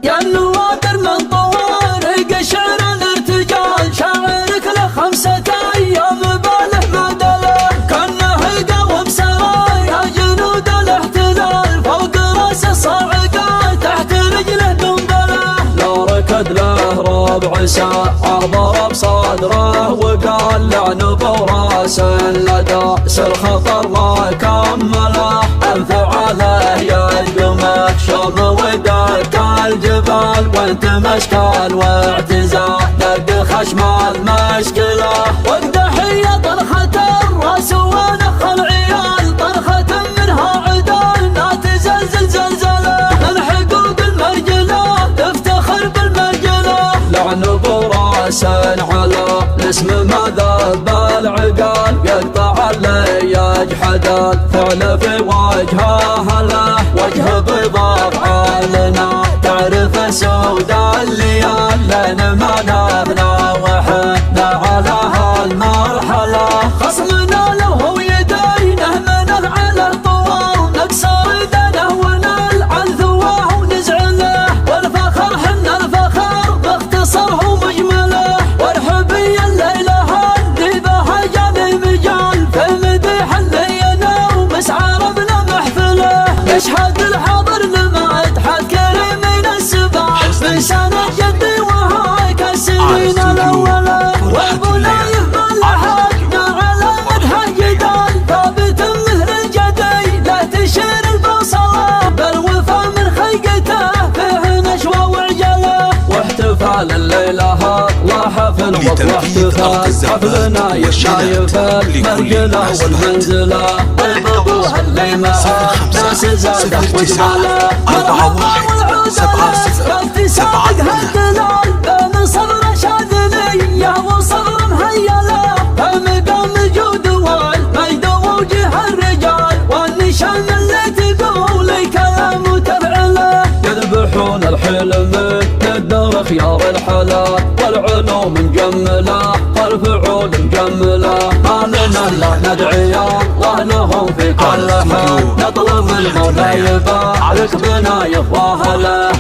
يا النوادر من طوارق شعر الارتجال، شاعرك له 5 أيام باله مدله، كانه قوم سرايا جنود الاحتلال، فوق راسه صاعقه تحت رجله دنبله، لو ركد له ربع ساعة ضرب صدره وقال لعنب وراس لدى سر خطر ما كمله، انفعاله يلقمك شوم ودك الجبال، وانت مشكال واعتزال دق خشم المشكله، واقدحيه طرخه الراس ونخ العيال، طرخه منها عدال لا تزلزل زلزله، من حقوق المرجله تفتخر بالمرجله، لعنب وراس على الاسم ما ذاب العقال، يقطع اللي يجحد الفعل في وجهه له، وجه بيضاء عالنا تعرف سود الليال، لين ما نبنا وحنا على هالمرحله، خصمنا لو هو يدينه من على طوال، نكسر دنه ونلعن ثواه ونزعله، والفخر حنا الفخر باختصار هو مجمله، وارحبي الليله هدي بها جاني مجال، في مديح اللينا ومسعى ربنا محفله، يشهد الحاضر لما اتحد كريمين السباع، بسنة جدي وهاك السنين الاولى، وابونا يقبل حقنا على مدح جدال، ثابت مثل الجدي لا تشير البصله، بالوفا من خلقته فيه نشوى وعجله، واحتفال الليله الله حفل واحتفال حفلنا يفل مرجله والمنزله، طيب ابوها الليمه ناس زاده وجماله، مرحبا والعودله تسابق هالدلال، بين صبر شاذليه وصبر مهيله، فمقام جود والمجد ووجه الرجال، والنشان اللي تقولي كلام وتفعله، يذبحون الحلم يقدر خيار الحلال، والعلوم مجمله والفعول مجمله، ما لنا الا ندعي الله لهم في كل حال، نطلب المولى يبارك بنا يفواه له.